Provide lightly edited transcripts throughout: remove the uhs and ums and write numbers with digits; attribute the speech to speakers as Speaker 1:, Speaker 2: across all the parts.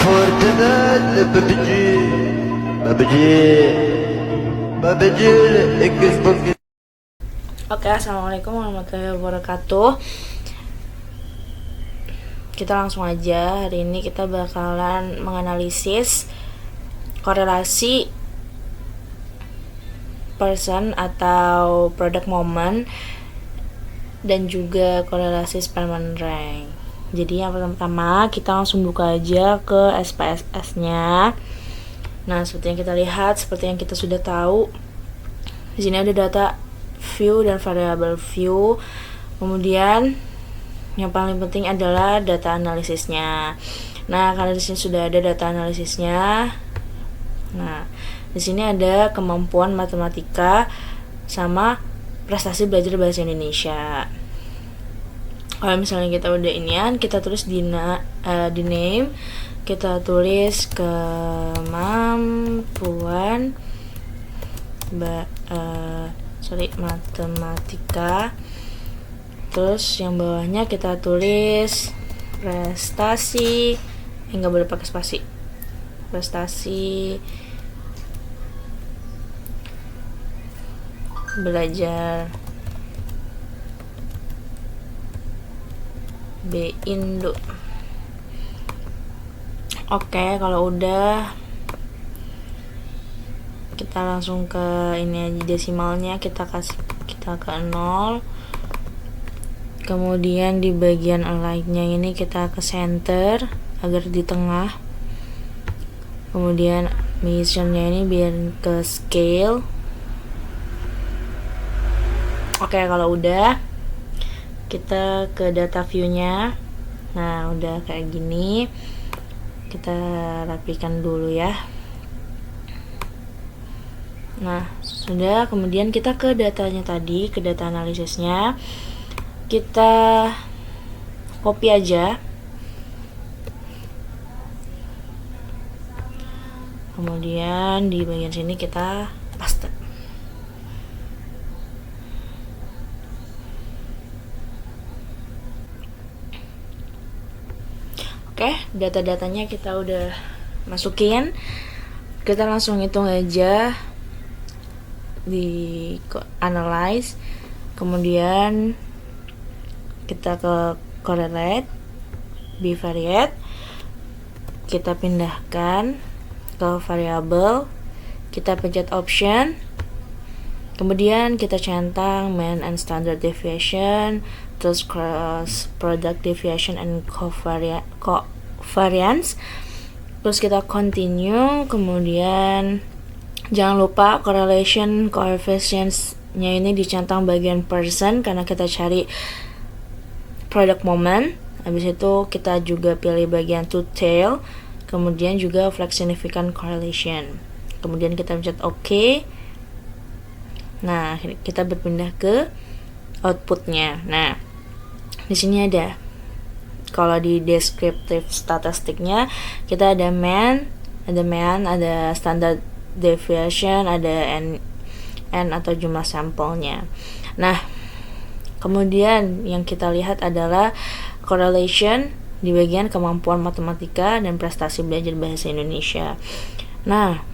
Speaker 1: Fortnite, PUBG, PUBG, PUBG, Xbox.
Speaker 2: Oke, assalamualaikum warahmatullahi wabarakatuh. Kita langsung aja. Hari ini kita bakalan menganalisis korelasi person atau product moment dan juga korelasi Spearman rank. Jadi yang pertama kita langsung buka aja ke SPSS-nya. Nah, seperti yang kita lihat, seperti yang kita sudah tahu, di sini ada data view dan variable view. Kemudian yang paling penting adalah data analisisnya. Nah, karena di sini sudah ada data analisisnya. Nah, di sini ada kemampuan matematika sama prestasi belajar bahasa Indonesia. Kalau misalnya kita udah inian, kita tulis di name, kita tulis kemampuan matematika. Terus yang bawahnya kita tulis prestasi, nggak boleh pakai spasi, prestasi belajar B-Indo. Oke, kalau udah kita langsung ke ini aja, desimalnya kita ke 0. Kemudian di bagian align-nya ini kita ke center agar di tengah. Kemudian measure-nya ini biar ke scale. Oke, kalau udah kita ke data view-nya. Nah, udah kayak gini. Kita rapikan dulu ya. Nah, sudah. Kemudian kita ke datanya tadi, ke data analisisnya. Kita copy aja. Kemudian di bagian sini kita paste. Oke, data-datanya kita udah masukin. Kita langsung hitung aja di analyze. Kemudian kita ke correlate, bivariate. Kita pindahkan ke variable. Kita pencet option. Kemudian kita centang mean and standard deviation, terus cross product deviation and covariance. Terus kita continue. Kemudian jangan lupa correlation coefficients-nya ini dicentang bagian person karena kita cari product moment. Habis itu kita juga pilih bagian to tail. Kemudian juga flag significant correlation. Kemudian kita pencet OK. Nah, kita berpindah ke outputnya. Nah, di sini ada, kalau di descriptive statistiknya kita ada mean, ada standard deviation, ada n atau jumlah sampelnya. Nah, kemudian yang kita lihat adalah correlation di bagian kemampuan matematika dan prestasi belajar bahasa Indonesia. Nah,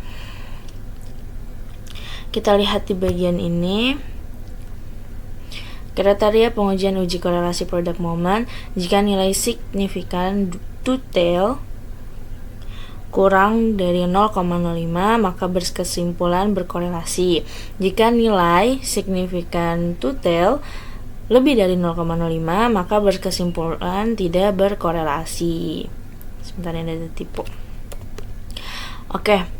Speaker 2: kita lihat di bagian ini, kriteria pengujian uji korelasi product moment. Jika nilai signifikan to tail kurang dari 0,05 maka berkesimpulan berkorelasi. Jika nilai signifikan to tail lebih dari 0,05 maka berkesimpulan tidak berkorelasi. Sebentar, ini ada tipe. Oke,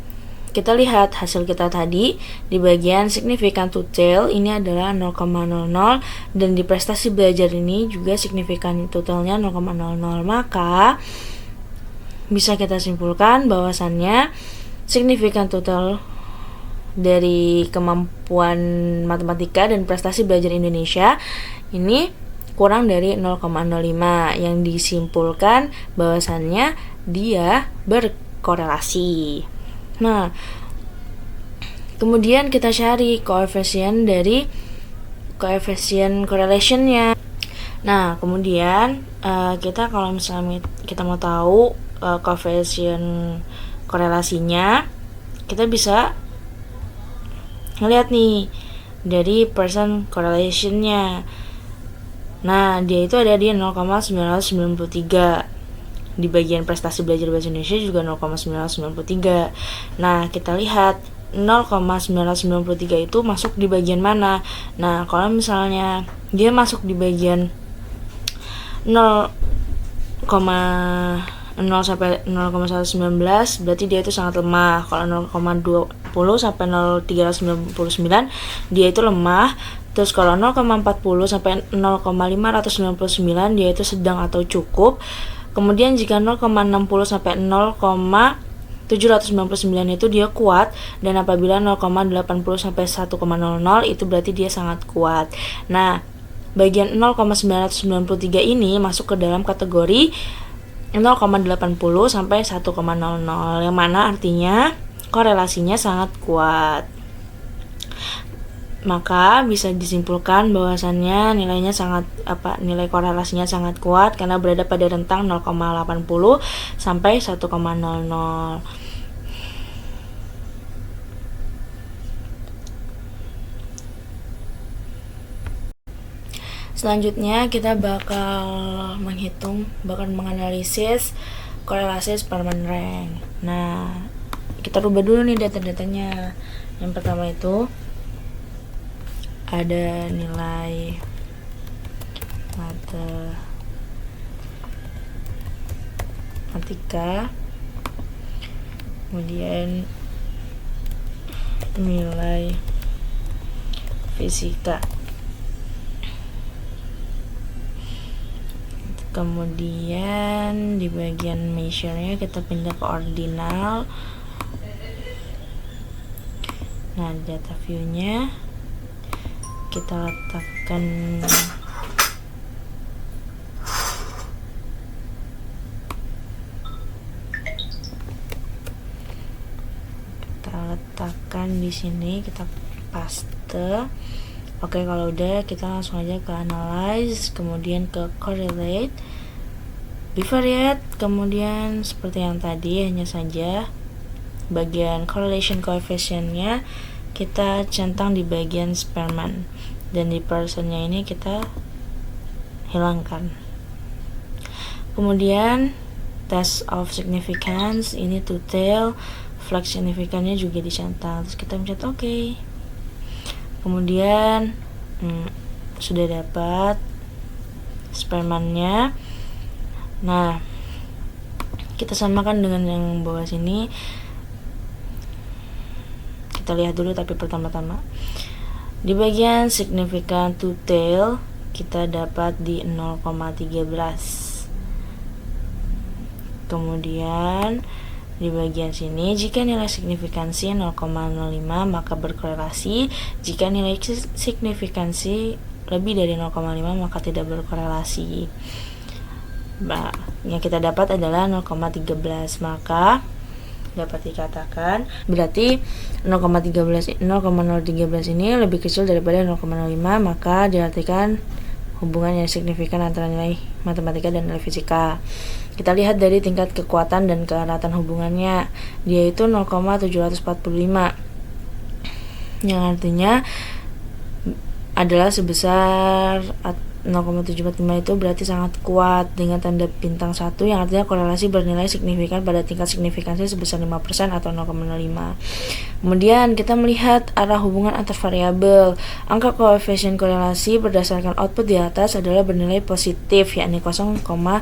Speaker 2: kita lihat hasil kita tadi di bagian signifikan to tail ini adalah 0,00 dan di prestasi belajar ini juga signifikan totalnya 0,00, maka bisa kita simpulkan bahwasannya signifikan total dari kemampuan matematika dan prestasi belajar Indonesia ini kurang dari 0,05, yang disimpulkan bahwasannya dia berkorelasi. Nah, kemudian kita cari koefisien dari koefisien correlation-nya. Nah, kemudian kita kalau misalnya kita mau tahu coefficient korelasinya, kita bisa ngeliat nih dari percent correlationnya. Nah, dia itu ada di 0,993. Di bagian prestasi belajar bahasa Indonesia juga 0,993. Nah, kita lihat 0,993 itu masuk di bagian mana. Nah, kalau misalnya dia masuk di bagian 0,0 sampai 0,119, berarti dia itu sangat lemah. Kalau 0,20 sampai 0,399 dia itu lemah. Terus kalau 0,40 sampai 0,599 dia itu sedang atau cukup. Kemudian jika 0,60 sampai 0,799 itu dia kuat, dan apabila 0,80 sampai 1,00 itu berarti dia sangat kuat. Nah, bagian 0,993 ini masuk ke dalam kategori 0,80 sampai 1,00, yang mana artinya korelasinya sangat kuat. Maka bisa disimpulkan bahwasannya nilai korelasinya sangat kuat karena berada pada rentang 0,80 sampai 1,00. Selanjutnya kita bakal menganalisis korelasi Spearman rank. Nah, kita rubah dulu nih data-datanya. Yang pertama itu ada nilai matematika, kemudian nilai fisika, kemudian di bagian measure-nya kita pindah ke ordinal. Nah, data view-nya kita letakkan di sini, kita paste. Oke, kalau udah kita langsung aja ke analyze, kemudian ke correlate, bivariate, kemudian seperti yang tadi, hanya saja bagian correlation coefficient-nya kita centang di bagian Spearman, dan di percent-nya ini kita hilangkan. Kemudian test of significance ini to tail, flex signifikannya juga dicentang, terus kita pencet OK. Kemudian sudah dapat Spearman-nya. Nah, kita samakan dengan yang bawah sini. Kita lihat dulu tapi pertama-tama di bagian signifikan to tail kita dapat di 0,13. Kemudian di bagian sini jika nilai signifikansi 0,05 maka berkorelasi, jika nilai signifikansi lebih dari 0,5 maka tidak berkorelasi. Nah, yang kita dapat adalah 0,13, maka dapat dikatakan berarti 0,013 ini lebih kecil daripada 0,05, maka diartikan hubungan yang signifikan antara nilai matematika dan nilai fisika. Kita lihat dari tingkat kekuatan dan keeratan hubungannya, dia itu 0,745, yang artinya adalah sebesar 0,745 itu berarti sangat kuat dengan tanda bintang 1, yang artinya korelasi bernilai signifikan pada tingkat signifikansi sebesar 5% atau 0,05. Kemudian kita melihat arah hubungan antar variabel. Angka koefisien korelasi berdasarkan output di atas adalah bernilai positif, yakni 0,745,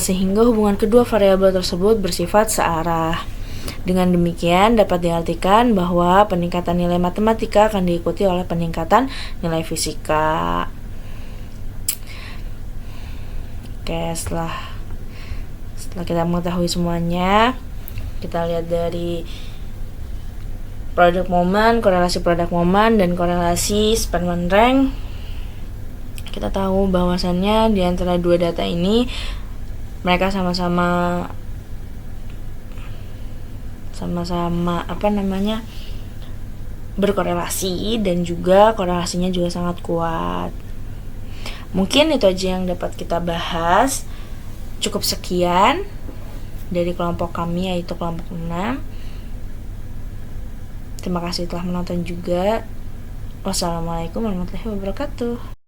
Speaker 2: sehingga hubungan kedua variabel tersebut bersifat searah. Dengan demikian dapat diartikan bahwa peningkatan nilai matematika akan diikuti oleh peningkatan nilai fisika. Oke, setelah kita mengetahui semuanya, kita lihat dari product moment, korelasi product moment, dan korelasi Spearman rank. Kita tahu bahwasannya di antara dua data ini mereka sama-sama berkorelasi, dan juga korelasinya juga sangat kuat. Mungkin itu aja yang dapat kita bahas. cukup sekian dari kelompok kami, yaitu kelompok 6. Terima kasih telah menonton juga. Wassalamualaikum warahmatullahi wabarakatuh.